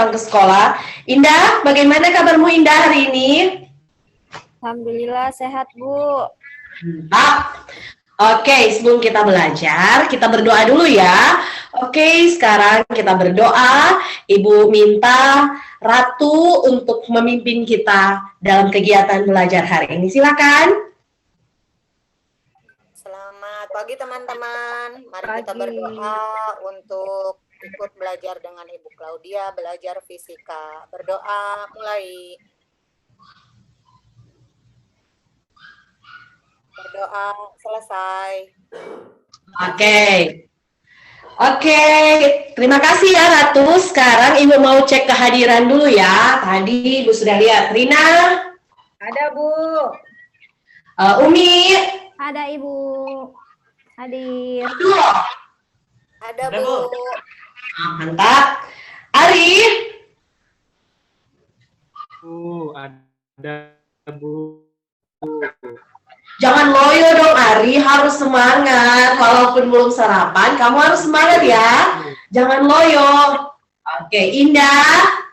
datang ke sekolah. Indah, bagaimana kabarmu Indah hari ini? Alhamdulillah sehat, Bu. Oke, sebelum kita belajar, kita berdoa dulu ya. Oke, sekarang kita berdoa. Ibu minta Ratu untuk memimpin kita dalam kegiatan belajar hari ini. Silakan. Selamat pagi teman-teman. Mari kita Pagi. berdoa untuk ikut belajar dengan Ibu Claudia, belajar fisika. Berdoa mulai. Berdoa selesai. Oke, terima kasih ya Ratu. Sekarang Ibu mau cek kehadiran dulu ya. Tadi Ibu sudah lihat. Rina, Ada, Bu. Umi, Ada Ibu. Hadir. Ada, Bu. mantap. Ari, Bu, ada Bu. jangan loyo dong Ari, harus semangat. Walaupun belum sarapan, kamu harus semangat ya. Jangan loyo. Oke, Indah.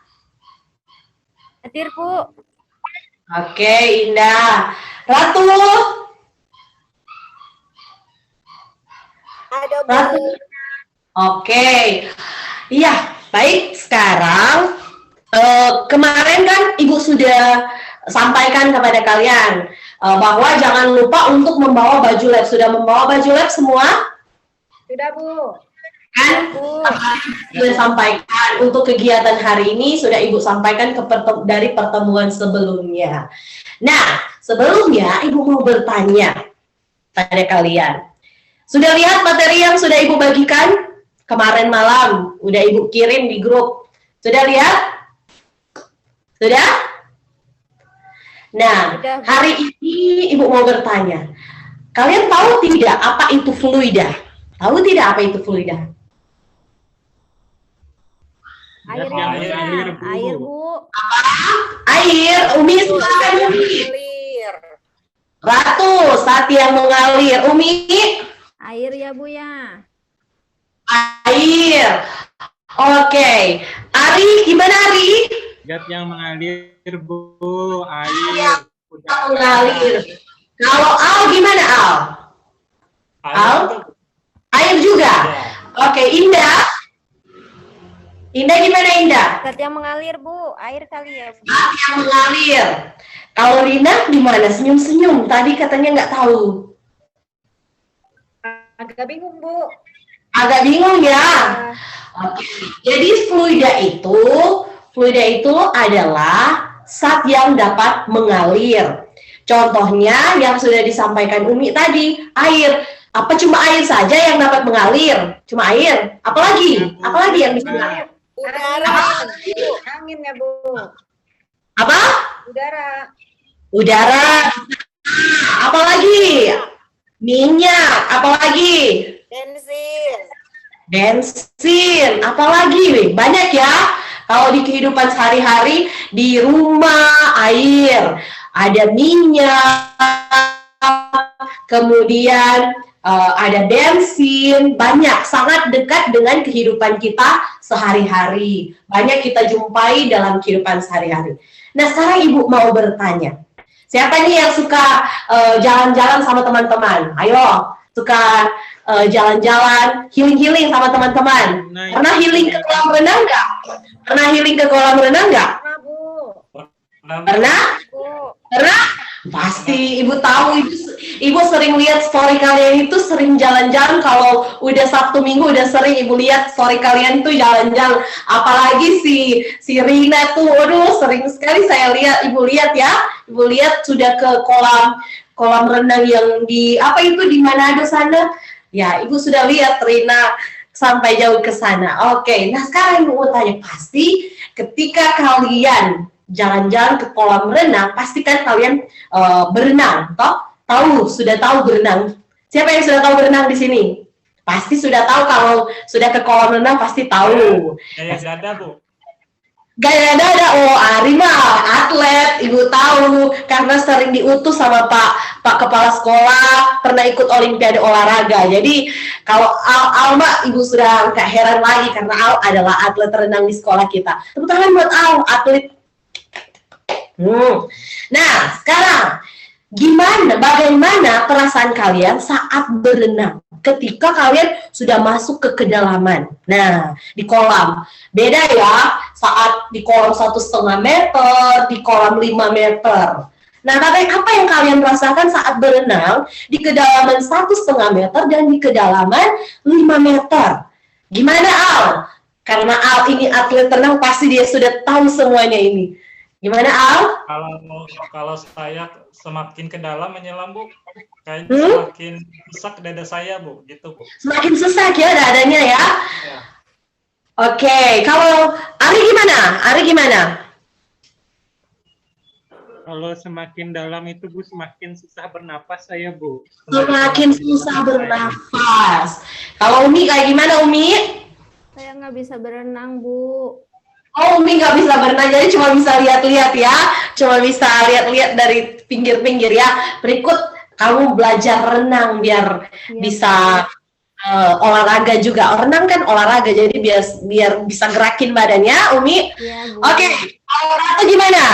Hadir, Bu. Oke, Indah. Ratu. Ada, Bu. Ratu. Oke. Iya, baik. Sekarang kemarin kan Ibu sudah sampaikan kepada kalian bahwa jangan lupa untuk membawa baju lab. Sudah membawa baju lab semua? Sudah, Bu. Kan sudah sampaikan untuk kegiatan hari ini, sudah Ibu sampaikan dari pertemuan sebelumnya. Nah, sebelumnya Ibu mau bertanya pada kalian. Sudah lihat materi yang sudah Ibu bagikan kemarin malam? Udah Ibu kirim di grup. Sudah lihat? Sudah? Nah, Sudah, Bu. hari ini Ibu mau bertanya. Kalian tahu tidak apa itu fluida? Tahu tidak apa itu fluida? Air, Ya, Bu, ya. air, Bu. Air, Bu. Air, Umi silakan Umi. Clear. Ratu, saat yang mengalir. Umi, Air ya, Bu, ya. air. Oke. Ari, gimana Ari? Zat yang mengalir, Bu. Air. Mengalir. Kalau Al gimana Al? Al? Air juga. Oke, Indah. Indah gimana Indah? Zat yang mengalir, Bu. Air kali ya, Bu. Saat yang mengalir. Kalau Rina gimana? Senyum-senyum. Tadi katanya nggak tahu. Agak bingung, Bu. Agak bingung ya. Oke. Jadi fluida itu adalah zat yang dapat mengalir. Contohnya yang sudah disampaikan Umi tadi, air. Apa cuma air saja yang dapat mengalir? Cuma air. Apalagi? Apalagi yang bisa mengalir? Udara. Angin ya, Bu. Apa? Udara. Udara. Apalagi? Minyak. Apalagi? Bensin. Bensin. Apalagi? Banyak ya. Kalau di kehidupan sehari-hari, di rumah, air. Ada minyak. Kemudian ada bensin, banyak, sangat dekat dengan kehidupan kita sehari-hari. Banyak kita jumpai dalam kehidupan sehari-hari. Nah, sekarang Ibu mau bertanya. Siapa nih yang suka jalan-jalan sama teman-teman? Ayo, suka jalan-jalan, healing-healing sama teman-teman. Pernah healing ke kolam renang nggak? Pernah healing ke kolam renang nggak? Nah, Bu. Pernah? Bu. Pernah? Pasti Ibu tahu, Ibu sering lihat story kalian itu sering jalan-jalan. Kalau udah Sabtu Minggu udah sering Ibu lihat story kalian tuh jalan-jalan. Apalagi si Rina tuh, aduh sering sekali saya lihat, Ibu lihat ya. Ibu lihat sudah ke kolam renang yang di di Manado sana. Ya, Ibu sudah lihat Rina sampai jauh ke sana. Oke, nah sekarang Ibu mau tanya, pasti ketika kalian jalan-jalan ke kolam renang, pastikan kalian berenang, toh? Sudah tahu berenang. Siapa yang sudah tahu berenang di sini? Pasti sudah tahu, kalau sudah ke kolam renang pasti tahu. Ada, Bu. Gaya dada, oh Ari mah atlet, ibu tahu karena sering diutus sama Pak Kepala Sekolah, pernah ikut Olimpiade olahraga. Jadi kalau Al mah ibu sudah nggak heran lagi karena Al adalah atlet renang di sekolah kita. Tepuk tangan buat Al, atlet. Nah sekarang bagaimana perasaan kalian saat berenang? Ketika kalian sudah masuk ke kedalaman, nah di kolam beda ya, saat di kolam 1,5 meter, di kolam 5 meter. Nah, apa yang kalian rasakan saat berenang di kedalaman 1,5 meter dan di kedalaman 5 meter? Gimana Al? Karena Al ini atlet renang, pasti dia sudah tahu semuanya ini. Gimana Al? Kalau saya semakin ke dalam menyelam, Bu, kayaknya semakin sesak dada saya, Bu, gitu, Bu. Semakin sesak ya dadanya ya? Ya. Oke, kalau Ari gimana? Kalau semakin dalam itu, Bu, semakin susah bernapas saya, Bu. Semakin susah bernafas. Kalau Umi kayak gimana, Umi? Saya nggak bisa berenang, Bu. Oh, Umi nggak bisa berenang, jadi cuma bisa lihat-lihat ya. Cuma bisa lihat-lihat dari pinggir-pinggir ya. Berikut kamu belajar renang biar bisa olahraga juga. Renang kan olahraga, jadi biar bisa gerakin badannya, Umi. Iya, Bu. Oke, kalau Ratu gimana?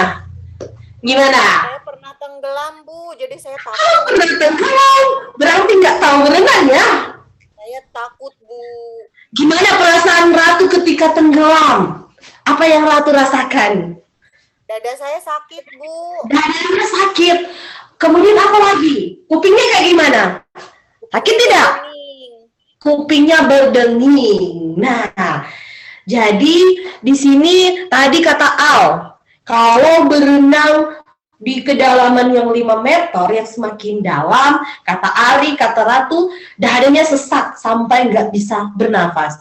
Saya pernah tenggelam, Bu, jadi saya takut. Pernah tenggelam, berarti nggak tahu berenang ya? Saya takut, Bu. Gimana perasaan Ratu ketika tenggelam? Apa yang Ratu rasakan? Dada saya sakit, Bu. Dadanya sakit. Kemudian apa lagi? Kupingnya kayak gimana? Sakit tidak? Kuning. Kupingnya berdenging. Nah, jadi di sini tadi kata Al, kalau berenang di kedalaman yang 5 meter, yang semakin dalam, kata Ari, kata Ratu, dadanya sesak sampai nggak bisa bernafas.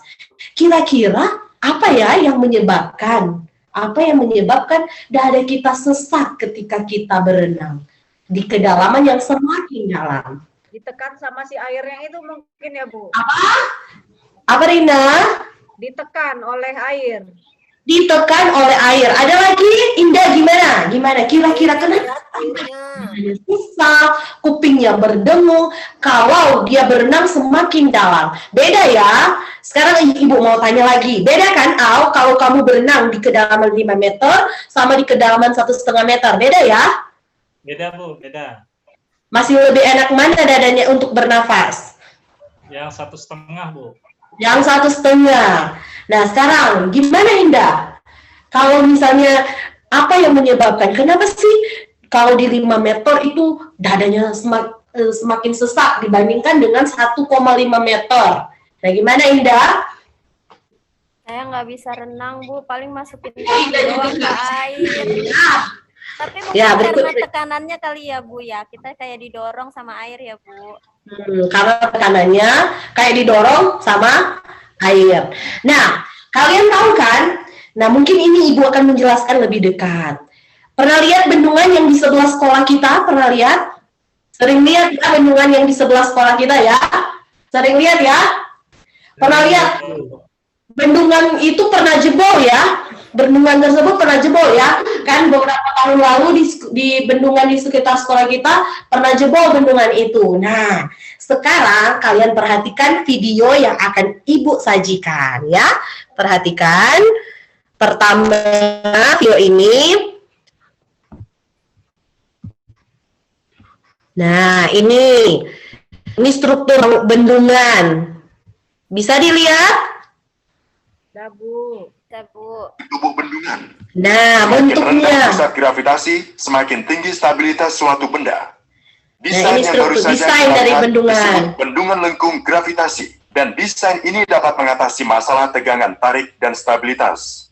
Kira-kira apa ya yang menyebabkan? Apa yang menyebabkan dada kita sesak ketika kita berenang di kedalaman yang semakin dalam? Ditekan sama si airnya itu mungkin ya, Bu. Apa Rina? Ditekan oleh air. Ditekan oleh air. Ada lagi? Indah gimana? Kira-kira kenapa? Airnya. Susah, kupingnya berdengung. Kalau dia berenang semakin dalam. Beda ya. Sekarang ibu mau tanya lagi. Beda kan, Al, kalau kamu berenang di kedalaman 5 meter sama di kedalaman 1,5 meter. Beda ya? Beda, Bu, beda. Masih lebih enak mana dadanya untuk bernafas? Yang 1,5, Bu. Yang 1,5. Nah sekarang gimana Indah? Kalau misalnya apa yang menyebabkan? Kenapa sih kalau di 5 meter itu dadanya semakin sesak dibandingkan dengan 1,5 meter? Nah gimana Indah? Saya nggak bisa renang, Bu. Paling masukin kaki doang ke air. Tapi mungkin Ya, karena tekanannya kali ya, Bu ya. Kita kayak didorong sama air ya, Bu. Karena tekanannya kayak didorong sama air. Nah, kalian tahu kan? Nah, mungkin ini Ibu akan menjelaskan lebih dekat. Pernah lihat bendungan yang di sebelah sekolah kita? Pernah lihat? Sering lihat ya bendungan yang di sebelah sekolah kita ya? Sering lihat ya? Pernah lihat? Bendungan itu pernah jebol ya? Bendungan tersebut pernah jebol ya? Kan beberapa tahun lalu di bendungan di sekitar sekolah kita pernah jebol bendungan itu. Nah, sekarang kalian perhatikan video yang akan Ibu sajikan ya. Perhatikan. Pertama, video ini. Nah, ini struktur bendungan. Bisa dilihat? Dah, Bu. Bisa, Bu. Tubuh bendungan. Nah, Semakin bentuknya. rendah pusat gravitasi, semakin tinggi stabilitas suatu benda. ini Desain yang baru struktur saja desain dari kita lihat bendungan. disebut bendungan lengkung gravitasi. Dan desain ini dapat mengatasi masalah tegangan tarik dan stabilitas.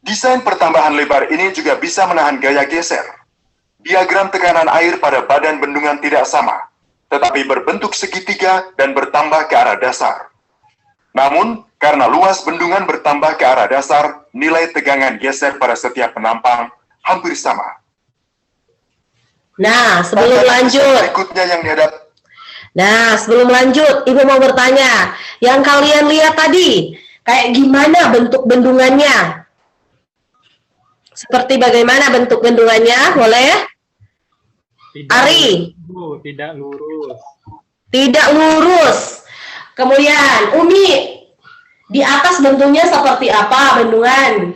Desain pertambahan lebar ini juga bisa menahan gaya geser. Diagram tekanan air pada badan bendungan tidak sama, tetapi berbentuk segitiga dan bertambah ke arah dasar. Namun, karena luas bendungan bertambah ke arah dasar, nilai tegangan geser pada setiap penampang hampir sama. Nah, sebelum Pada lanjut. berikutnya yang dihadap Nah, sebelum lanjut, Ibu mau bertanya. Yang kalian lihat tadi, kayak gimana bentuk bendungannya? Seperti bagaimana bentuk bendungannya? Boleh? Ari? Bu, tidak lurus. Tidak lurus. Kemudian, Umi, di atas bentuknya seperti apa bendungan?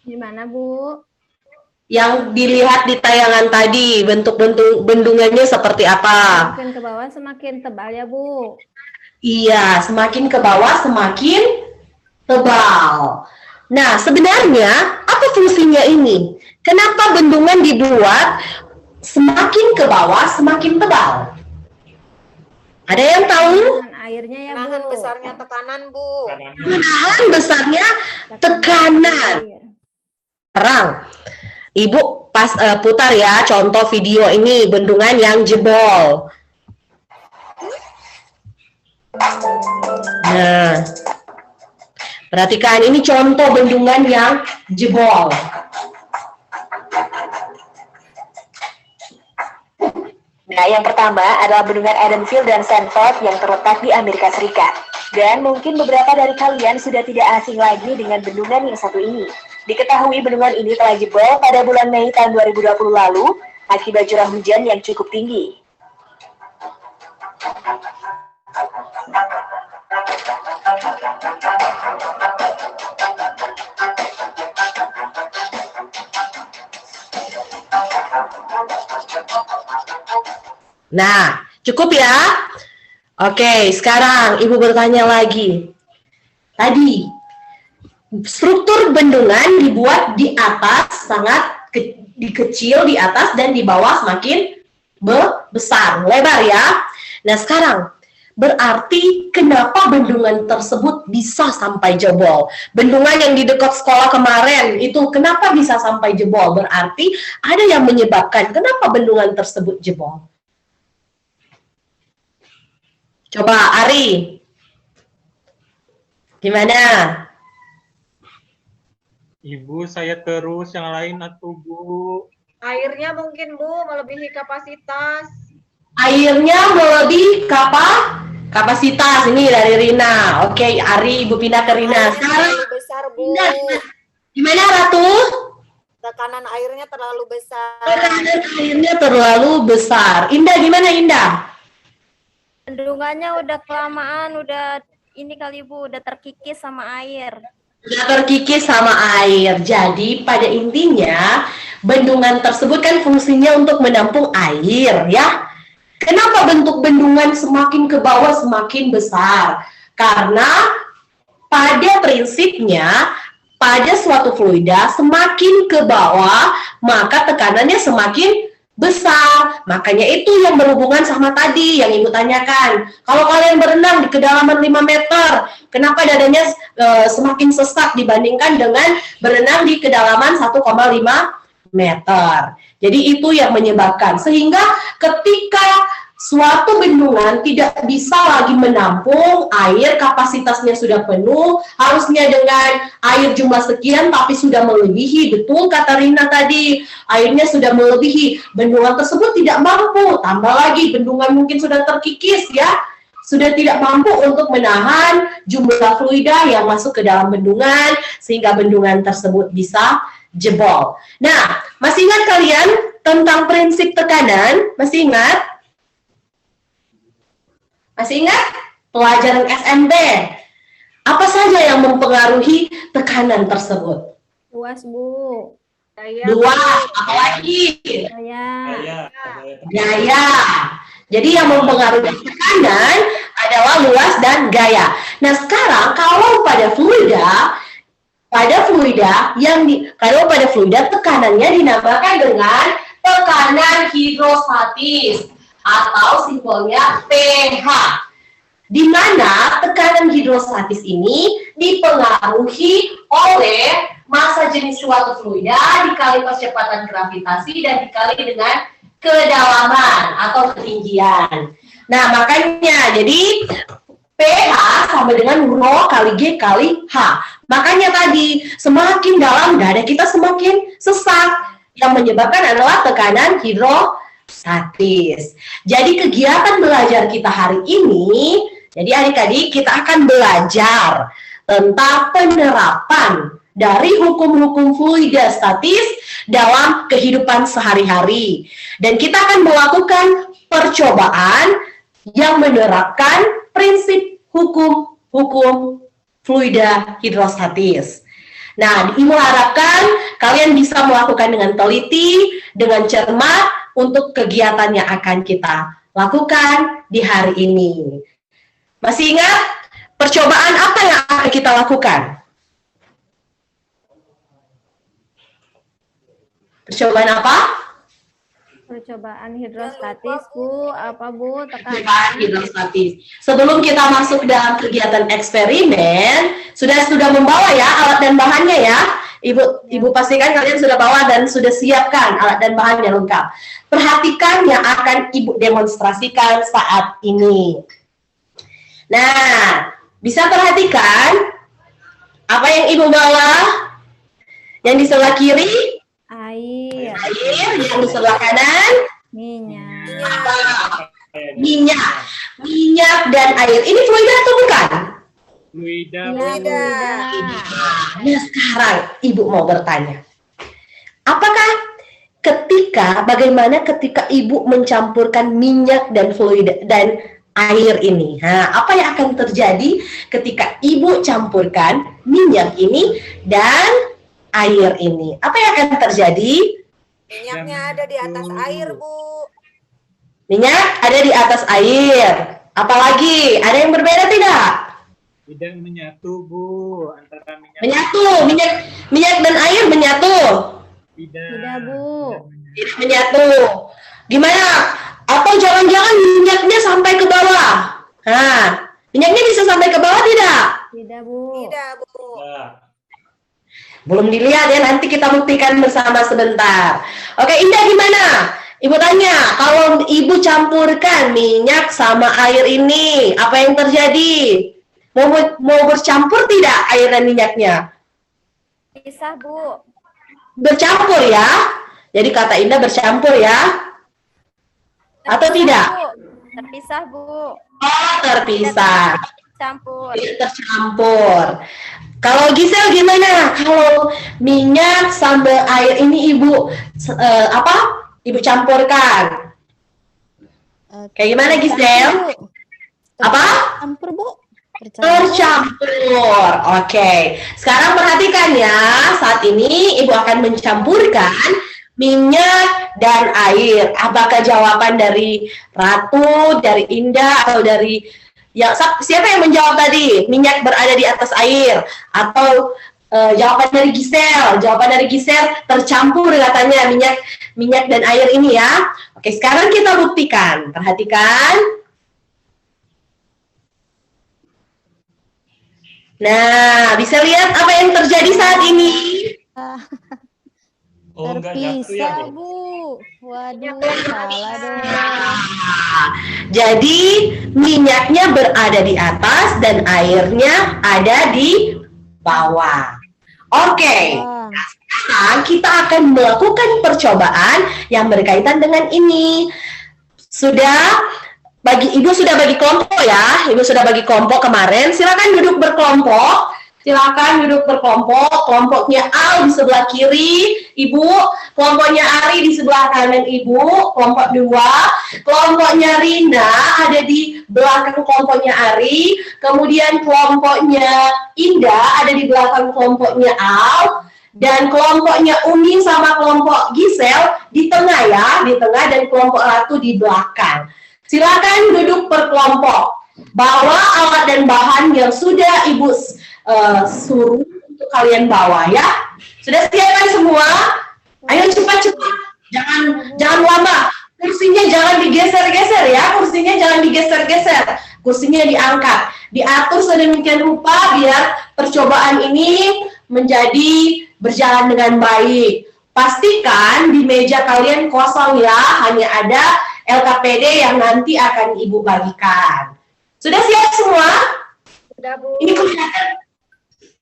Gimana, Bu? Yang dilihat di tayangan tadi, bentuk bendungannya seperti apa? Semakin ke bawah semakin tebal ya, Bu. Iya, semakin ke bawah semakin tebal. Nah, sebenarnya apa fungsinya ini? Kenapa bendungan dibuat semakin ke bawah semakin tebal? Ada yang tahu? Dengan airnya ya, Bu. Menahan besarnya tekanan, Bu. Menahan besarnya tekanan. Sekarang, Ibu putar ya contoh video ini, bendungan yang jebol. Nah, perhatikan ini contoh bendungan yang jebol. Nah, yang pertama adalah bendungan Edenfield dan Sanford yang terletak di Amerika Serikat. Dan mungkin beberapa dari kalian sudah tidak asing lagi dengan bendungan yang satu ini. Diketahui bendungan ini telah jebol pada bulan Mei tahun 2020 lalu akibat curah hujan yang cukup tinggi. Nah, cukup ya? Oke, sekarang Ibu bertanya lagi. Tadi, struktur bendungan dibuat di atas sangat kecil di atas dan di bawah semakin besar, lebar ya. Nah, sekarang berarti kenapa bendungan tersebut bisa sampai jebol? Bendungan yang di dekat sekolah kemarin itu kenapa bisa sampai jebol? Berarti ada yang menyebabkan kenapa bendungan tersebut jebol. Coba Ari, gimana? Ibu, saya terus yang lain atau Bu? Airnya mungkin, Bu, melebihi kapasitas. Airnya melebihi kapasitas. Ini dari Rina. Oke, Ari, Ibu pindah ke Rina. Airnya Sekarang terlalu besar, Bu. gimana Ratu? Tekanan airnya terlalu besar. Tekanan airnya terlalu besar. Indah, gimana Indah? Bendungannya udah kelamaan, udah ini kali, Bu, udah terkikis sama air. Sudah terkikis sama air. Jadi pada intinya bendungan tersebut kan fungsinya untuk menampung air ya. Kenapa bentuk bendungan semakin ke bawah semakin besar? Karena pada prinsipnya pada suatu fluida semakin ke bawah maka tekanannya semakin besar. Makanya itu yang berhubungan sama tadi yang Ibu tanyakan. Kalau kalian berenang di kedalaman 5 meter, kenapa dadanya semakin sesak dibandingkan dengan berenang di kedalaman 1,5 meter. Jadi itu yang menyebabkan. Sehingga ketika suatu bendungan tidak bisa lagi menampung air, kapasitasnya sudah penuh, harusnya dengan air jumlah sekian tapi sudah melebihi, betul kata Rina tadi, airnya sudah melebihi, bendungan tersebut tidak mampu, tambah lagi bendungan mungkin sudah terkikis ya, sudah tidak mampu untuk menahan jumlah fluida yang masuk ke dalam bendungan, sehingga bendungan tersebut bisa jebol. Nah, masih ingat kalian tentang prinsip tekanan? Masih ingat? Masih ingat pelajaran SMP? Apa saja yang mempengaruhi tekanan tersebut? Luas, Bu. Luas, apalagi? Gaya. Gaya. Jadi yang mempengaruhi tekanan adalah luas dan gaya. Nah, sekarang kalau pada fluida tekanannya dinamakan dengan tekanan hidrostatis atau simbolnya pH, di mana tekanan hidrostatis ini dipengaruhi oleh massa jenis suatu fluida dikali percepatan gravitasi dan dikali dengan kedalaman atau ketinggian. Nah, makanya jadi pH sama dengan rho kali G kali H. Makanya tadi semakin dalam dada kita semakin sesak, yang menyebabkan adalah tekanan hidrostatis. Jadi kegiatan belajar kita hari ini, jadi adik-adik kita akan belajar tentang penerapan dari hukum-hukum fluidostatis dalam kehidupan sehari-hari. Dan kita akan melakukan percobaan yang menerapkan prinsip hukum-hukum fluida hidrostatis. Nah, Ibu harapkan kalian bisa melakukan dengan teliti, dengan cermat untuk kegiatan yang akan kita lakukan di hari ini. Masih ingat percobaan apa yang akan kita lakukan? Percobaan apa? Percobaan hidrostatis, Bu. Apa, Bu? Percobaan hidrostatis. Sebelum kita masuk dalam kegiatan eksperimen, sudah membawa ya alat dan bahannya ya. Ibu pastikan kalian sudah bawa dan sudah siapkan alat dan bahannya lengkap. Perhatikan yang akan Ibu demonstrasikan saat ini. Nah, bisa perhatikan apa yang Ibu bawa? Yang di sebelah kiri? Air. Yang di sebelah kanan? Minyak. Minyak dan air. Ini fluida atau bukan? Fluida. Nah, sekarang Ibu mau bertanya. Apakah bagaimana ketika Ibu mencampurkan minyak dan fluida dan air ini? Apa yang akan terjadi ketika Ibu campurkan minyak ini dan air ini? Apa yang akan terjadi? Minyaknya ada di atas air, Bu. Minyak ada di atas air. Apalagi? Ada yang berbeda tidak? Tidak menyatu, Bu, antara minyak. Menyatu. Minyak dan air menyatu. Tidak, Bu. Tidak menyatu. Gimana? Atau jangan-jangan minyaknya sampai ke bawah? Minyaknya bisa sampai ke bawah tidak? Tidak, Bu. Tidak, Bu. Belum dilihat ya, nanti kita buktikan bersama sebentar. Oke, Indah gimana? Ibu tanya, kalau Ibu campurkan minyak sama air ini, apa yang terjadi? Mau bercampur tidak air dan minyaknya? Pisah, Bu. Bercampur ya? Jadi kata Indah bercampur ya? Atau tidak? Bu. Terpisah, Bu. Oh, terpisah. Campur. Tercampur. Kalau Gisel gimana? Kalau minyak sambal air ini Ibu Ibu campurkan. Kayak gimana Gisel? Apa? Campur, Bu. Tercampur. Oke. Sekarang perhatikan ya. Saat ini Ibu akan mencampurkan minyak dan air. Apakah jawaban dari Ratu, dari Indah, atau dari siapa yang menjawab tadi? Minyak berada di atas air. Atau jawaban dari Gisel? Jawaban dari Gisel tercampur katanya minyak dan air ini ya. Oke, sekarang kita buktikan. Perhatikan. Nah, bisa lihat apa yang terjadi saat ini? Oh, enggak nyatu ya, Terpisah, Bu. Bu. Waduh, salah dong. Jadi minyaknya berada di atas dan airnya ada di bawah. Oke, sekarang kita akan melakukan percobaan yang berkaitan dengan ini. Ibu sudah bagi kelompok ya. Ibu sudah bagi kelompok kemarin. Silakan duduk berkelompok. Kelompoknya Al di sebelah kiri, Ibu. Kelompoknya Ari di sebelah kanan Ibu. Kelompok 2. Kelompoknya Rina ada di belakang kelompoknya Ari. Kemudian kelompoknya Indah ada di belakang kelompoknya Al. Dan kelompoknya Umi sama kelompok Gisel di tengah ya, dan kelompok Ratu di belakang. Silakan duduk per kelompok. Bawa alat dan bahan yang sudah Ibu suruh untuk kalian bawa ya. Sudah siap kan semua? Ayo cepat. Jangan lama. Kursinya jangan digeser-geser ya. Kursinya diangkat. Diatur sedemikian rupa biar percobaan ini menjadi berjalan dengan baik. Pastikan di meja kalian kosong ya. Hanya ada LKPD yang nanti akan Ibu bagikan. Sudah siap semua? Sudah, Bu. Ini kelihatan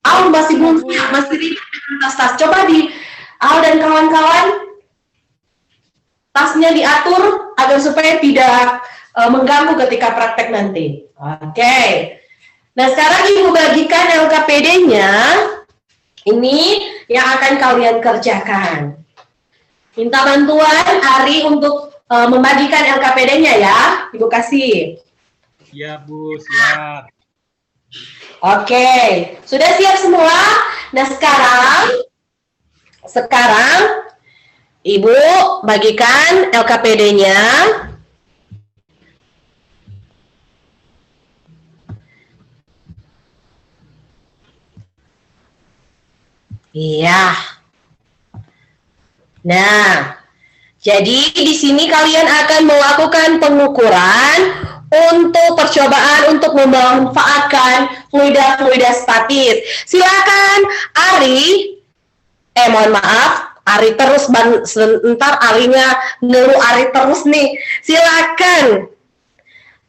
Al masih belum siap, masih ribet dengan tas. Coba Al dan kawan-kawan tasnya diatur agar supaya tidak mengganggu ketika praktek nanti. Oke. Nah sekarang Ibu bagikan LKPD-nya Ini yang akan kalian kerjakan. Minta bantuan Ari untuk membagikan LKPD-nya ya, Ibu kasih. Iya Bu, siap. Oke, sudah siap semua? Nah sekarang Ibu bagikan LKPD-nya. Iya. Nah, jadi di sini kalian akan melakukan pengukuran untuk percobaan untuk memanfaatkan fluida statis. Silakan Ari, mohon maaf, Ari terus, sebentar Arinya ngeluh Ari terus nih. Silakan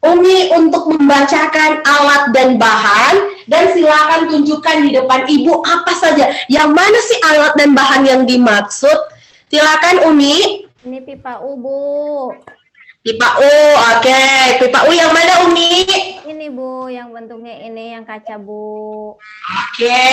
Umi untuk membacakan alat dan bahan, dan silakan tunjukkan di depan Ibu apa saja. Yang mana sih alat dan bahan yang dimaksud? Silakan Umi. Ini pipa U, Bu. Pipa U, oke. Pipa U yang mana Umi? Ini Bu, yang bentuknya ini, yang kaca Bu. Oke.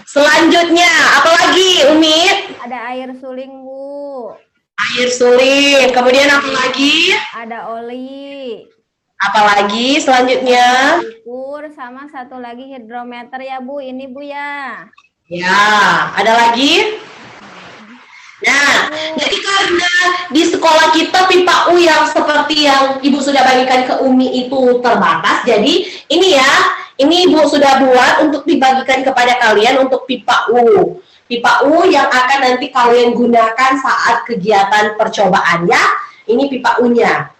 Selanjutnya, apa lagi Umi? Ada air suling Bu. Air suling. Kemudian apa lagi? Ada oli. Apa lagi selanjutnya? Ukur sama satu lagi hidrometer ya Bu. Ini Bu ya. Ya, ada lagi? Nah, jadi karena di sekolah kita pipa U yang seperti yang Ibu sudah bagikan ke Umi itu terbatas, jadi ini ya, ini Ibu sudah buat untuk dibagikan kepada kalian untuk pipa U. Pipa U yang akan nanti kalian gunakan saat kegiatan percobaan ya. Ini pipa U-nya.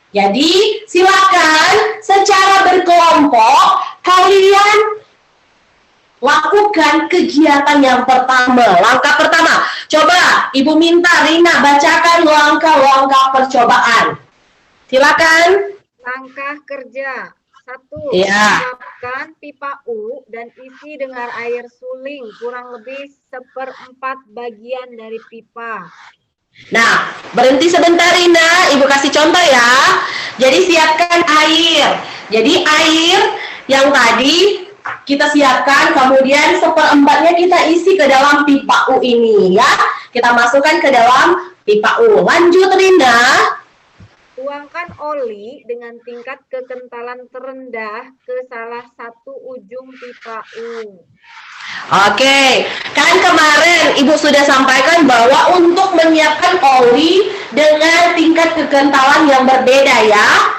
Jadi silakan secara berkelompok kalian lakukan kegiatan yang pertama. Langkah pertama, coba Ibu minta Rina bacakan langkah-langkah percobaan. Silakan. Langkah kerja. 1. Iya. Siapkan pipa U dan isi dengan air suling kurang lebih 1/4 bagian dari pipa. Nah, berhenti sebentar Rina, Ibu kasih contoh ya. Jadi siapkan air. Jadi air yang tadi kita siapkan, kemudian 1/4-nya kita isi ke dalam pipa U ini ya. Kita masukkan ke dalam pipa U. Lanjut Rina. Tuangkan oli dengan tingkat kekentalan terendah ke salah satu ujung pipa U. Oke, kan kemarin Ibu sudah sampaikan bahwa untuk menyiapkan oli dengan tingkat kekentalan yang berbeda ya.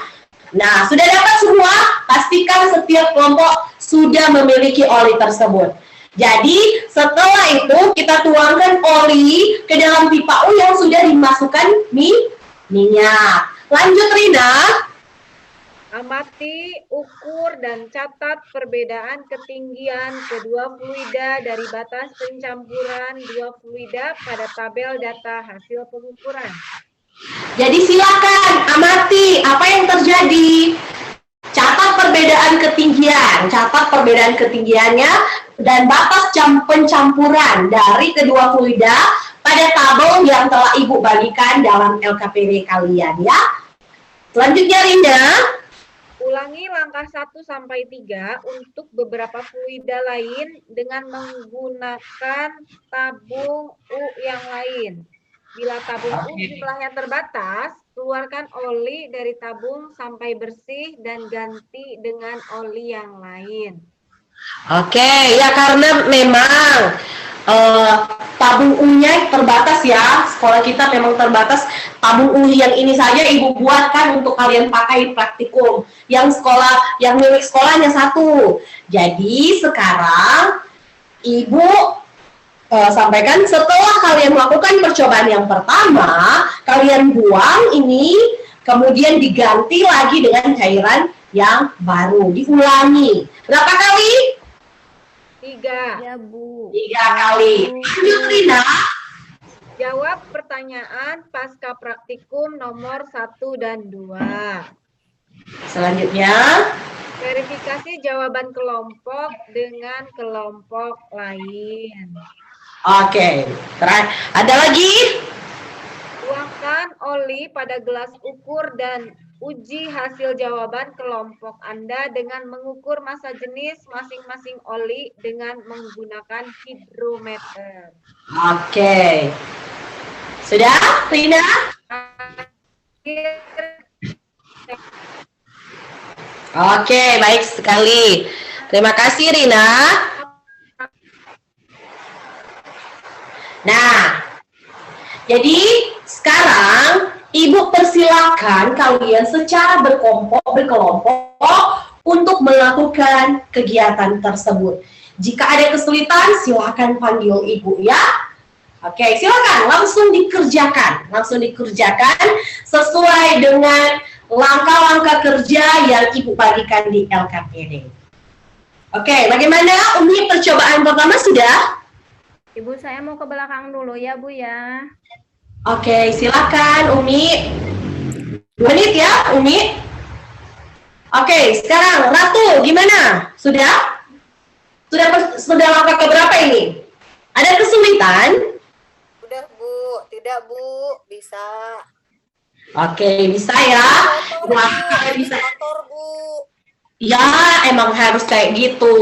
Nah, sudah dapat semua? Pastikan setiap kelompok sudah memiliki oli tersebut. Jadi, setelah itu kita tuangkan oli ke dalam pipa U yang sudah dimasukkan minyak. Lanjut Rina. Amati, ukur, dan catat perbedaan ketinggian kedua fluida dari batas pencampuran dua fluida pada tabel data hasil pengukuran. Jadi silakan amati apa yang terjadi. Catat perbedaan ketinggiannya dan batas pencampuran dari kedua fluida pada tabel yang telah Ibu bagikan dalam LKPD kalian ya. Selanjutnya Rinda. Ulangi langkah 1-3 untuk beberapa fluida lain dengan menggunakan tabung U yang lain. Bila tabung U jumlahnya terbatas, keluarkan oli dari tabung sampai bersih dan ganti dengan oli yang lain. Oke, ya karena memang tabung U-nya terbatas ya. Sekolah kita memang terbatas. Tabung U yang ini saja Ibu buatkan untuk kalian pakai praktikum. Yang milik sekolahnya 1. Jadi sekarang Ibu sampaikan setelah kalian melakukan percobaan yang pertama, kalian buang ini, kemudian diganti lagi dengan cairan yang baru. Diulangi. Berapa kali? 3. Ya Bu. 3 kali. Lanjut Rina. Jawab pertanyaan pasca praktikum nomor 1 dan 2. Selanjutnya. Verifikasi jawaban kelompok dengan kelompok lain. Oke. Ada lagi? Tuangkan oli pada gelas ukur dan Uji hasil jawaban kelompok Anda dengan mengukur massa jenis masing-masing oli dengan menggunakan hidrometer. Oke. Sudah, Rina? Oke, baik sekali. Terima kasih, Rina. Nah, jadi sekarang Ibu persilakan kalian secara berkelompok untuk melakukan kegiatan tersebut. Jika ada kesulitan, silakan panggil Ibu ya. Oke, silakan langsung dikerjakan sesuai dengan langkah-langkah kerja yang Ibu bagikan di LKPD. Oke, bagaimana Umi percobaan pertama sudah? Ibu, saya mau ke belakang dulu ya, Bu ya. Oke, silakan Umi. 2 menit ya, Umi. Oke, sekarang Ratu, gimana? Sudah langkah keberapa ini? Ada kesulitan? Udah Bu, tidak Bu, bisa. Oke, bisa ya. Wah, bisa. Motor Bu. Ya, emang harus kayak gitu.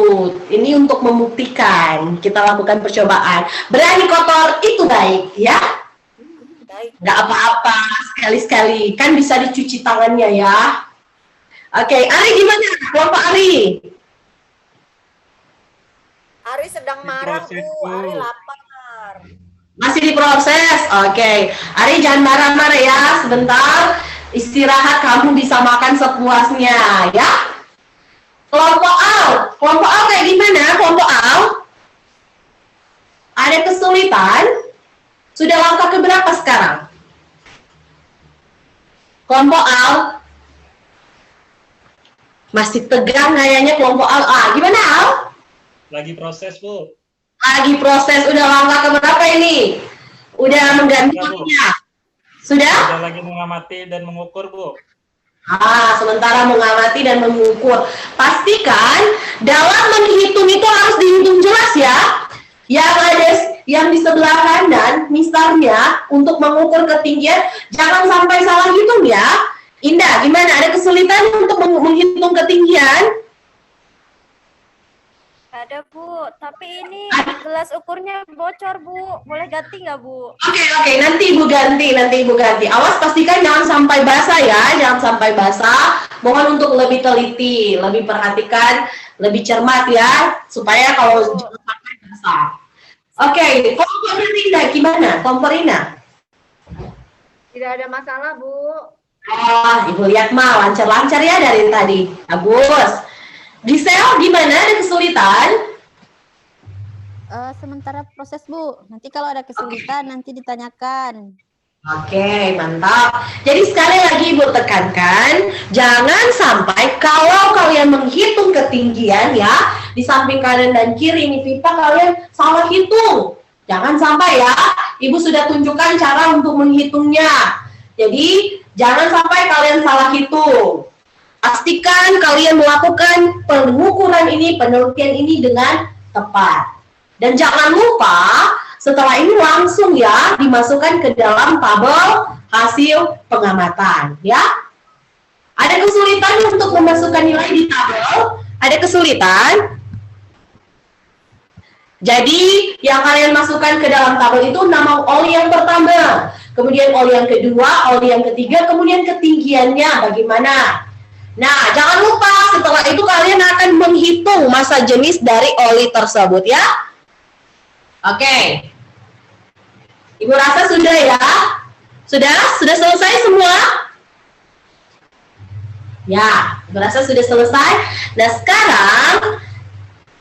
Ini untuk membuktikan kita lakukan percobaan. Berani kotor itu baik, ya. Baik. Nggak apa-apa, sekali-sekali. Kan bisa dicuci tangannya ya. Oke, Ari gimana? Kelompok Ari. Ari sedang marah Diproses, Bu, Bu. Ari lapar. Masih diproses. Oke. Ari jangan marah-marah ya. Sebentar. Istirahat, kamu bisa makan sepuasnya ya. Kelompok Al kayak gimana? Kelompok Al? Ada kesulitan? Sudah langkah keberapa sekarang? Kelompok Al? Masih tegang kayaknya kelompok Al. Gimana Al? Lagi proses, Bu. Lagi proses, udah langkah keberapa ini? Udah mengganti waktunya? Sudah? Sudah lagi mengamati dan mengukur, Bu. Sementara mengamati dan mengukur. Pastikan dalam menghitung itu harus dihitung jelas ya. Yang di sebelah kanan, misalnya untuk mengukur ketinggian, jangan sampai salah hitung ya. Indah, gimana? Ada kesulitan untuk menghitung ketinggian? Ada, Bu. Tapi ini gelas ukurnya bocor, Bu. Boleh ganti nggak, Bu? Oke, nanti Ibu ganti. Awas pastikan jangan sampai basah ya, jangan sampai basah. Mohon untuk lebih teliti, lebih perhatikan, lebih cermat ya, supaya kalau jangan sampai basah. Oke, kelompok Rina gimana? Kelompok Rina? Tidak ada masalah Bu. Ibu lihat mah lancar-lancar ya dari tadi. Bagus. Gisel gimana? Ada kesulitan? Sementara proses Bu, nanti kalau ada kesulitan nanti ditanyakan. Oke, mantap. Jadi sekali lagi Ibu tekankan, jangan sampai kalau kalian menghitung ketinggian ya, di samping kanan dan kiri ini pipa kalian salah hitung. Jangan sampai ya, Ibu sudah tunjukkan cara untuk menghitungnya. Jadi, jangan sampai kalian salah hitung. Pastikan kalian melakukan pengukuran ini, penelitian ini dengan tepat. Dan jangan lupa, setelah ini langsung ya dimasukkan ke dalam tabel hasil pengamatan ya. Ada kesulitan untuk memasukkan nilai di tabel? Ada kesulitan? Jadi yang kalian masukkan ke dalam tabel itu nama oli yang pertama, kemudian oli yang kedua, oli yang ketiga, kemudian ketinggiannya bagaimana. Nah, jangan lupa setelah itu kalian akan menghitung massa jenis dari oli tersebut ya. Oke. Ibu rasa sudah ya? Sudah selesai semua? Ya, Ibu rasa sudah selesai. Nah, sekarang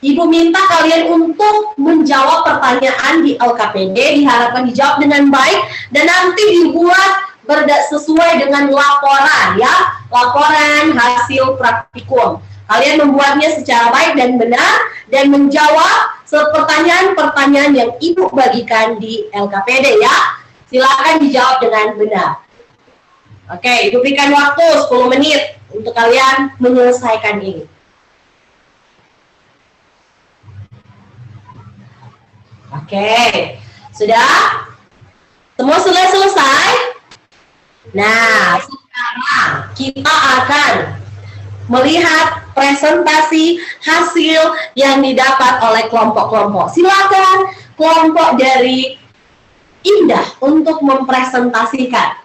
Ibu minta kalian untuk menjawab pertanyaan di LKPD, diharapkan dijawab dengan baik dan nanti dibuat sesuai dengan laporan ya, laporan hasil praktikum. Kalian membuatnya secara baik dan benar dan menjawab pertanyaan-pertanyaan yang Ibu bagikan di LKPD ya. Silakan dijawab dengan benar. Oke, Ibu berikan waktu 10 menit untuk kalian menyelesaikan ini. Oke, sudah? Semua sudah selesai? Nah, sekarang kita akan melihat presentasi hasil yang didapat oleh kelompok-kelompok. Silakan kelompok dari Indah untuk mempresentasikan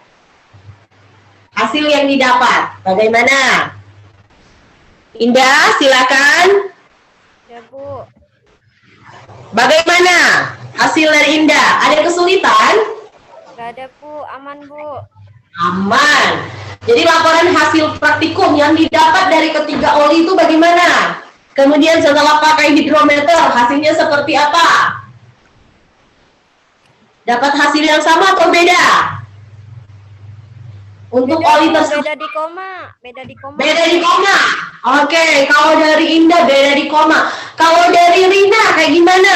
hasil yang didapat. Bagaimana? Indah, silakan. Ya, Bu. Bagaimana hasil dari Indah? Ada kesulitan? Gak ada, Bu. Aman, Bu. Aman. Jadi laporan hasil praktikum yang didapat dari ketiga oli itu bagaimana? Kemudian setelah pakai hidrometer, hasilnya seperti apa? Dapat hasil yang sama atau beda? Untuk Beda, oli Bu. tersebut. Beda di koma. Beda di koma. Beda di koma. Oke, kalau dari Indah beda di koma. Kalau dari Rina kayak gimana?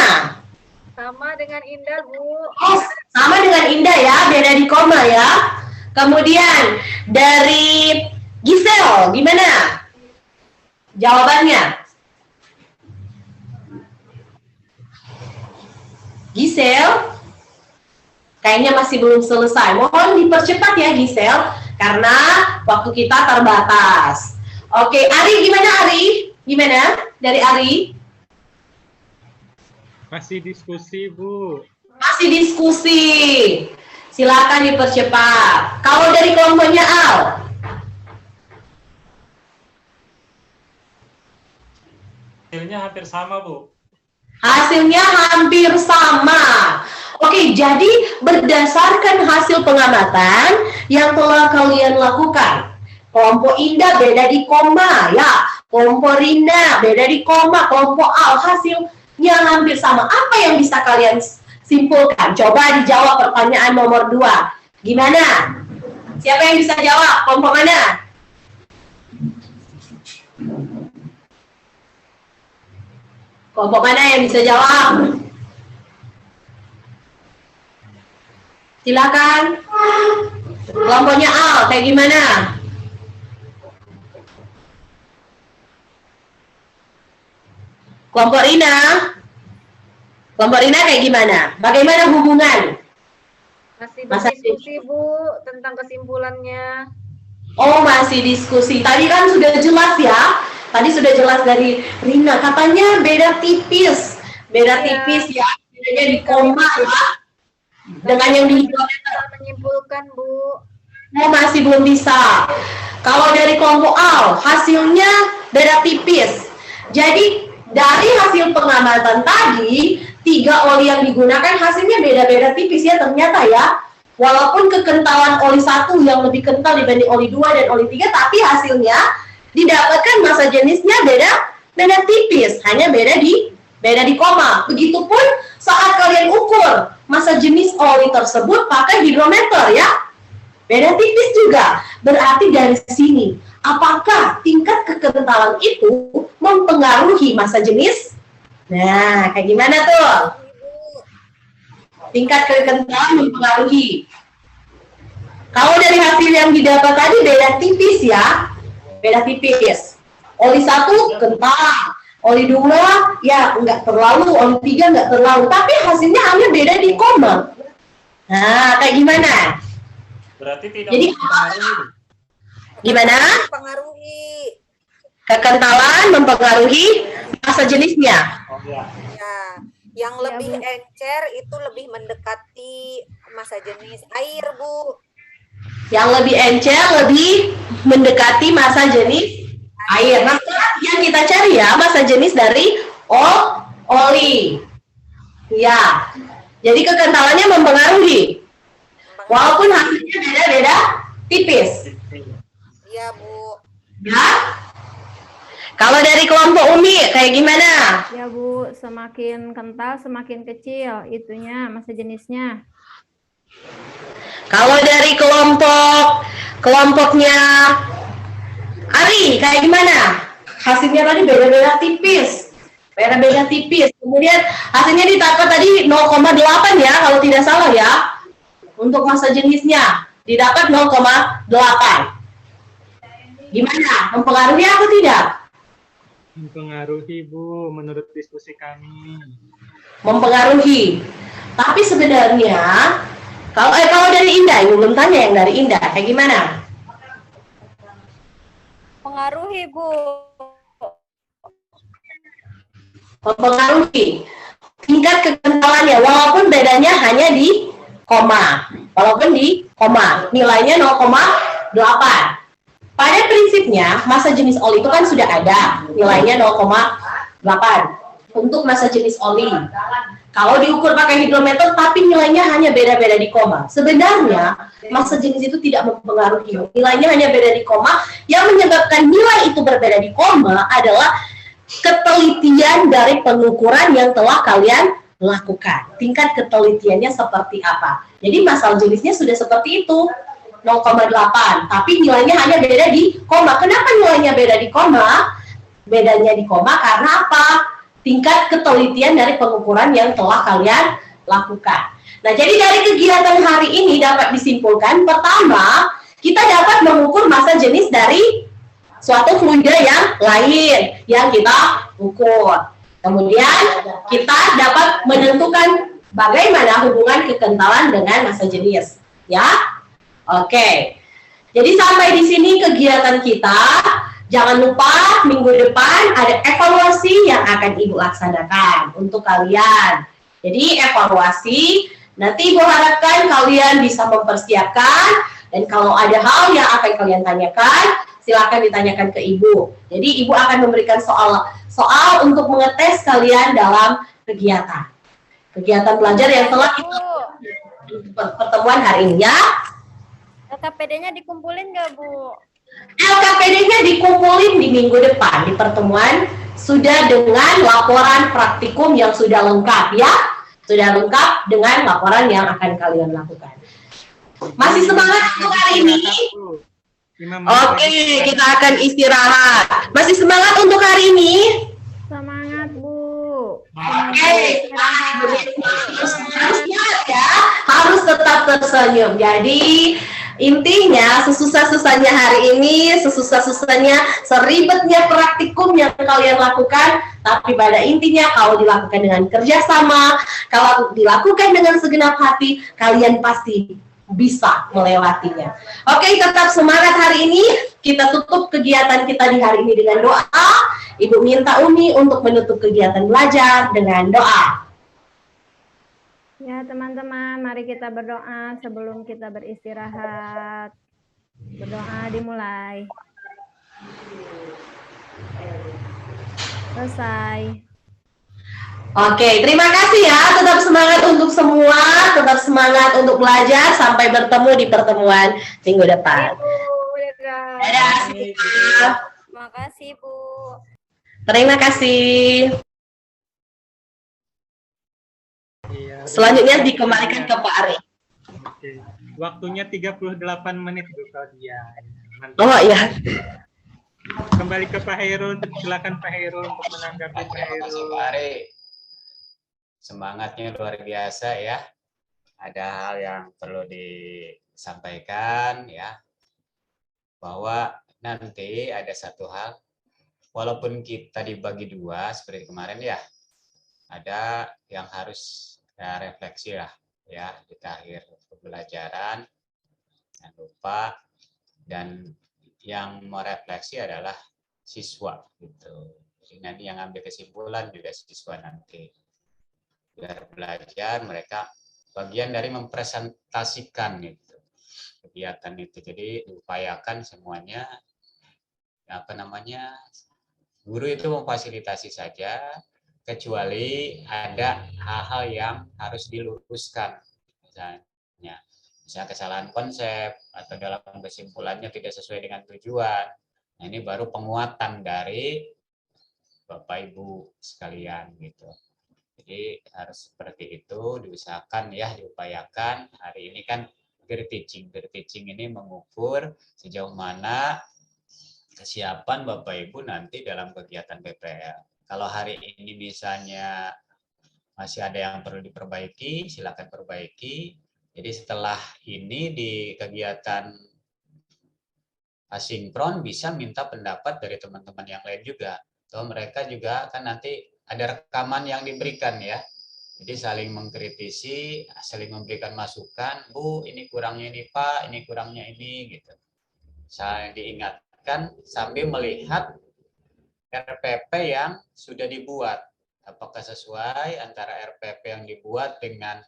Sama dengan Indah, Bu. Oh, sama dengan Indah ya, beda di koma ya. Kemudian dari Gisel, gimana jawabannya? Gisel, kayaknya masih belum selesai. Mohon dipercepat ya Gisel, karena waktu kita terbatas. Oke, Ari gimana Ari? Gimana dari Ari? Masih diskusi, Bu. Masih diskusi. Silakan dipercepat. Kalau dari kelompoknya Al? Hasilnya hampir sama, Bu. Hasilnya hampir sama. Oke, jadi berdasarkan hasil pengamatan yang telah kalian lakukan, kelompok Indah beda di koma, ya. Kelompok Rina beda di koma, kelompok Al hasilnya hampir sama. Apa yang bisa kalian simpulkan? Coba dijawab pertanyaan nomor 2. Gimana? Siapa yang bisa jawab? Kelompok mana? Kelompok mana yang bisa jawab? Silakan. Kelompoknya Al, kayak gimana? Kelompok Rina? Kelompok Rina kayak gimana? Bagaimana hubungan? Masih Masa berdiskusi, Bu, tentang kesimpulannya. Oh, masih diskusi. Tadi kan sudah jelas ya. Tadi sudah jelas dari Rina. Katanya beda tipis. Beda Iya. tipis ya. Bedanya di koma ya. Dengan yang di hidrometer. Kita menyimpulkan, Bu. Oh, masih belum bisa. Kalau dari kelompok Al, hasilnya beda tipis. Jadi, dari hasil pengamatan tadi, 3 oli yang digunakan hasilnya beda-beda tipis ya ternyata ya. Walaupun kekentalan oli 1 yang lebih kental dibanding oli 2 dan oli 3, tapi hasilnya didapatkan massa jenisnya beda tipis, hanya beda di koma. Begitupun saat kalian ukur massa jenis oli tersebut pakai hidrometer ya. Beda tipis juga. Berarti dari sini, apakah tingkat kekentalan itu mempengaruhi massa jenis? Nah, kayak gimana tuh? Tingkat kekentalan mempengaruhi. Kalau dari hasil yang didapat tadi beda tipis ya. Beda tipis. Oli 1 kental. Oli 2 ya enggak terlalu, oli 3 enggak terlalu. Tapi hasilnya hanya beda di koma. Nah, kayak gimana? Berarti tidak Jadi, mempengaruhi. Gimana? Mempengaruhi. Kekentalan mempengaruhi massa jenisnya. Oh, ya. Ya, yang Ya, lebih Bu. encer itu lebih mendekati massa jenis air, Bu. Yang lebih encer lebih mendekati massa jenis air. Nah, yang kita cari ya massa jenis dari oli. Ya. Jadi kekentalannya mempengaruhi. Walaupun hasilnya beda-beda tipis. Iya, Bu. Ya. Kalau dari kelompok Umi kayak gimana? Ya Bu, semakin kental semakin kecil itunya massa jenisnya. Kalau dari kelompoknya Ari kayak gimana? Hasilnya tadi beda-beda tipis. Beda-beda tipis. Kemudian hasilnya didapat tadi 0,8 ya kalau tidak salah ya. Untuk massa jenisnya didapat 0,8. Gimana? Mempengaruhi atau tidak? Mempengaruhi, Bu, menurut diskusi kami. Mempengaruhi. Tapi sebenarnya kalau dari Indah, Ibu belum tanya yang dari Indah, kayak gimana? Mempengaruhi, Bu. Mempengaruhi tingkat kekentalannya, walaupun bedanya hanya di koma. Walaupun di koma, nilainya 0,8. Pada prinsipnya, massa jenis oli itu kan sudah ada, nilainya 0,8 untuk massa jenis oli. Kalau diukur pakai hidrometer, tapi nilainya hanya beda-beda di koma. Sebenarnya, massa jenis itu tidak mempengaruhi. Nilainya hanya beda di koma. Yang menyebabkan nilai itu berbeda di koma adalah ketelitian dari pengukuran yang telah kalian lakukan. Tingkat ketelitiannya seperti apa. Jadi masalah jenisnya sudah seperti itu. 0,8, tapi nilainya hanya beda di koma. Kenapa nilainya beda di koma? Bedanya di koma karena apa? Tingkat ketelitian dari pengukuran yang telah kalian lakukan. Nah, jadi dari kegiatan hari ini dapat disimpulkan, pertama, kita dapat mengukur massa jenis dari suatu fluida yang lain yang kita ukur. Kemudian, kita dapat menentukan bagaimana hubungan kekentalan dengan massa jenis. Ya, oke. Jadi sampai di sini kegiatan kita. Jangan lupa minggu depan ada evaluasi yang akan Ibu laksanakan untuk kalian. Jadi evaluasi, nanti Ibu harapkan kalian bisa mempersiapkan, dan kalau ada hal yang akan kalian tanyakan, silakan ditanyakan ke Ibu. Jadi Ibu akan memberikan soal untuk mengetes kalian dalam kegiatan belajar yang telah kita pertemuan hari ini ya. LKPD-nya dikumpulin nggak, Bu? LKPD-nya dikumpulin di minggu depan di pertemuan, sudah dengan laporan praktikum yang sudah lengkap ya. Sudah lengkap dengan laporan yang akan kalian lakukan. Masih semangat untuk hari ini? Oke, kita akan istirahat. Masih semangat untuk hari ini? Semangat, Bu. Oke, harus semangat ya. Harus tetap tersenyum. Jadi intinya sesusah-susahnya hari ini, sesusah-susahnya, seribetnya praktikum yang kalian lakukan, tapi pada intinya kalau dilakukan dengan kerjasama, kalau dilakukan dengan segenap hati, kalian pasti bisa melewatinya. Oke, tetap semangat hari ini. Kita tutup kegiatan kita di hari ini dengan doa. Ibu minta Umi untuk menutup kegiatan belajar dengan doa. Ya, teman-teman, mari kita berdoa sebelum kita beristirahat. Berdoa dimulai. Selesai. Oke, terima kasih ya. Tetap semangat untuk semua, tetap semangat untuk belajar. Sampai bertemu di pertemuan minggu depan. Dadah. Terima kasih, Bu. Terima kasih. Selanjutnya dikembalikan ke Pak Ari. Oke. Waktunya 38 menit, Bu Claudia. Oh iya. Kembali ke Pak Hairul, silakan Pak Hairul untuk menanggapi Pak Hairul. Terima kasih Pak Ari. Semangatnya luar biasa ya. Ada hal yang perlu disampaikan ya. Bahwa nanti ada satu hal, walaupun kita dibagi dua seperti kemarin ya, ada yang harus refleksi lah ya di akhir pembelajaran, jangan lupa, dan yang merefleksi adalah siswa gitu. Jadi nanti yang ambil kesimpulan juga siswa nanti, biar belajar mereka bagian dari mempresentasikan gitu kegiatan itu. Jadi diupayakan semuanya guru itu memfasilitasi saja, kecuali ada hal-hal yang harus diluruskan, misalnya kesalahan konsep atau dalam kesimpulannya tidak sesuai dengan tujuan. Nah, ini baru penguatan dari Bapak Ibu sekalian gitu. Jadi harus seperti itu, diusahakan ya, diupayakan. Hari ini kan peer teaching ini mengukur sejauh mana kesiapan Bapak Ibu nanti dalam kegiatan PPL. Kalau hari ini misalnya masih ada yang perlu diperbaiki, silakan perbaiki. Jadi setelah ini di kegiatan asinkron bisa minta pendapat dari teman-teman yang lain juga. Atau mereka juga kan nanti ada rekaman yang diberikan ya. Jadi saling mengkritisi, saling memberikan masukan, Bu, ini kurangnya ini Pak, ini kurangnya ini gitu. Saya diingatkan diingatkan sambil melihat RPP yang sudah dibuat. Apakah sesuai antara RPP yang dibuat dengan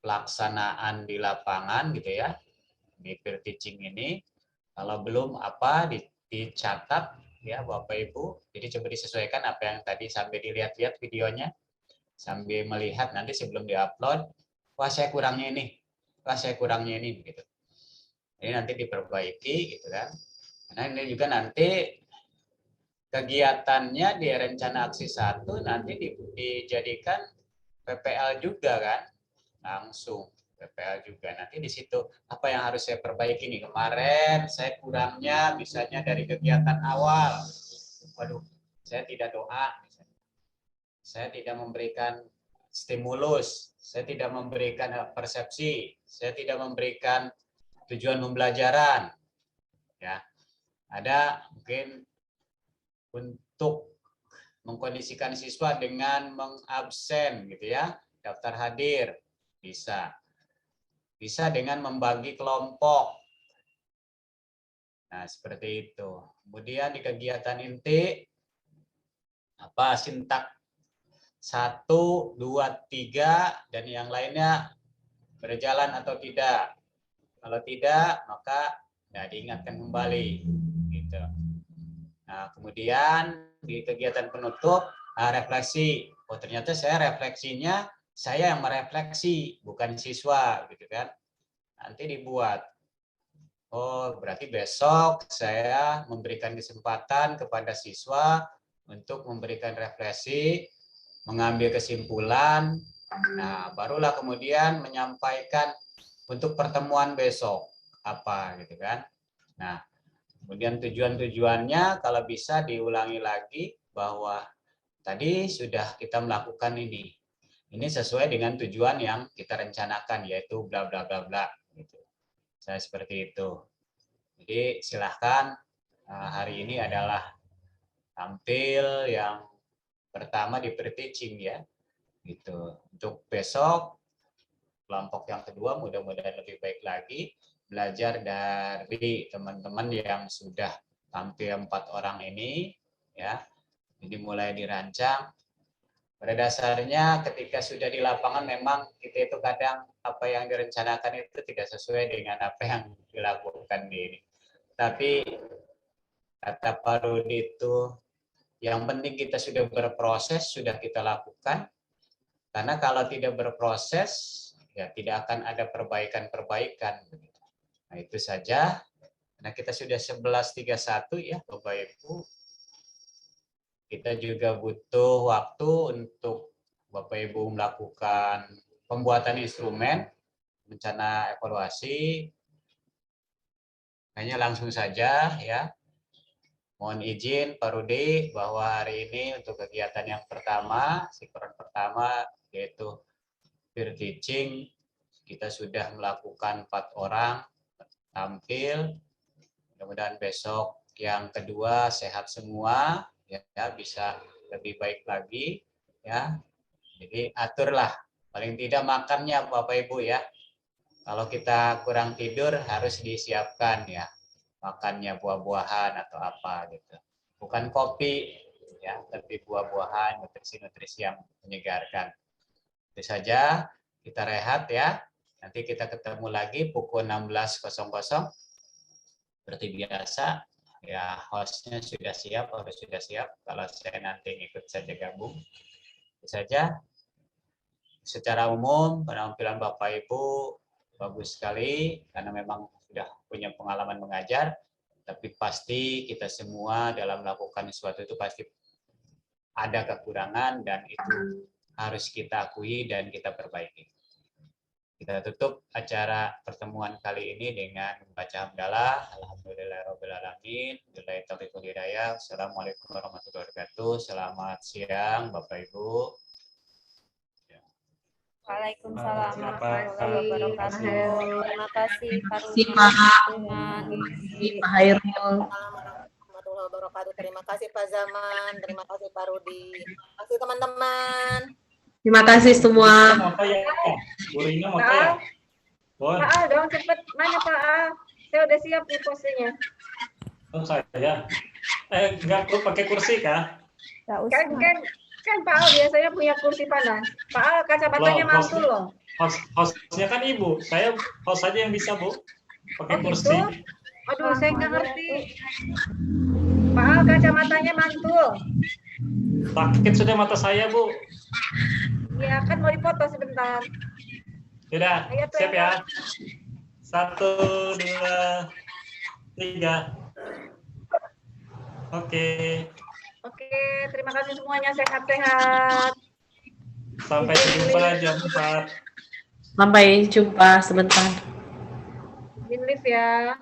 pelaksanaan di lapangan gitu ya, di peer teaching ini. Kalau belum apa dicatat ya Bapak Ibu. Jadi coba disesuaikan apa yang tadi sambil dilihat-lihat videonya, sambil melihat nanti sebelum diupload, wah saya kurangnya ini, wah saya kurangnya ini begitu. Ini nanti diperbaiki gitu kan. Nah ini juga nanti kegiatannya di rencana aksi 1 nanti dijadikan PPL juga kan, langsung PPL juga. Nanti di situ apa yang harus saya perbaiki nih, kemarin saya kurangnya misalnya dari kegiatan awal, waduh saya tidak doa, saya tidak memberikan stimulus, saya tidak memberikan persepsi, saya tidak memberikan tujuan pembelajaran, ya. Ada mungkin untuk mengkondisikan siswa dengan mengabsen gitu ya, daftar hadir bisa dengan membagi kelompok. Nah seperti itu. Kemudian di kegiatan inti apa sintak 1, 2, 3 dan yang lainnya berjalan atau tidak. Kalau tidak, maka diingatkan kembali. Gitu. Nah, kemudian di kegiatan penutup, refleksi. Oh, ternyata saya refleksinya, saya yang merefleksi, bukan siswa. Gitu kan. Nanti dibuat. Oh, berarti besok saya memberikan kesempatan kepada siswa untuk memberikan refleksi, mengambil kesimpulan. Nah, barulah kemudian menyampaikan untuk pertemuan besok apa gitu kan. Nah, kemudian tujuan-tujuannya kalau bisa diulangi lagi bahwa tadi sudah kita melakukan ini. Ini sesuai dengan tujuan yang kita rencanakan yaitu bla bla bla bla gitu. Saya seperti itu. Jadi silahkan hari ini adalah tampil yang pertama di pre-teaching ya. Gitu. Untuk besok kelompok yang kedua mudah-mudahan lebih baik lagi, belajar dari teman-teman yang sudah tampil 4 orang ini ya. Jadi mulai dirancang. Pada dasarnya ketika sudah di lapangan memang kita itu kadang apa yang direncanakan itu tidak sesuai dengan apa yang dilakukan ini. Tapi kata Pak Rudi itu yang penting kita sudah berproses, sudah kita lakukan. Karena kalau tidak berproses ya tidak akan ada perbaikan-perbaikan. Nah itu saja. Karena kita sudah 11.31 ya Bapak Ibu. Kita juga butuh waktu untuk Bapak Ibu melakukan pembuatan instrumen, rencana evaluasi. Hanya langsung saja ya. Mohon izin Pak Rudi bahwa hari ini untuk kegiatan yang pertama, sinkron pertama yaitu peer teaching, kita sudah melakukan 4 orang tampil. Mudah-mudahan besok yang kedua sehat semua, ya bisa lebih baik lagi, ya. Jadi aturlah, paling tidak makannya Bapak Ibu ya. Kalau kita kurang tidur harus disiapkan ya, makannya buah-buahan atau apa gitu. Bukan kopi ya, tapi buah-buahan, nutrisi-nutrisi yang menyegarkan. Itu saja, kita rehat ya. Nanti kita ketemu lagi pukul 16.00. Seperti biasa, ya hostnya sudah siap, harus sudah siap. Kalau saya nanti ikut saja gabung. Itu saja. Secara umum, penampilan Bapak Ibu bagus sekali, karena memang sudah punya pengalaman mengajar. Tapi pasti kita semua dalam melakukan sesuatu itu pasti ada kekurangan dan itu harus kita akui dan kita perbaiki. Kita tutup acara pertemuan kali ini dengan membaca hamdalah. Alhamdulillahirrahmanirrahim. Billahi taufiq wal hidayah. Assalamualaikum warahmatullahi wabarakatuh. Selamat siang Bapak Ibu. Waalaikumsalam warahmatullahi wabarakatuh. Terima kasih Pak Rudi. Pak Hairul. Warahmatullahi wabarakatuh. Terima kasih Pak Zaman, terima kasih Pak Rudi, terima kasih teman-teman. Terima kasih semua. Bu Rina mau tanya? Pak Al, dong cepet. Mana Pak Al? Saya udah siap nih posenya. Oh, saya. Enggak perlu pakai kursi kah? Nggak usah. Kan Pak Al biasanya punya kursi panas. Pak Al kacamatanya mantul loh. Hostnya kan Ibu. Saya host saja yang bisa, Bu. Pakai Oh, kursi. gitu? Aduh, saya nggak ngerti. Pak Al kacamatanya mantul. Sakit sudah mata saya, Bu. Ya kan mau dipoto sebentar. Sudah, Ayo, tuh, siap ya. ya. 1, 2, 3. Oke. Oke, terima kasih semuanya, sehat-sehat. Sampai jumpa jam 4. Sampai jumpa sebentar. Izin lift ya.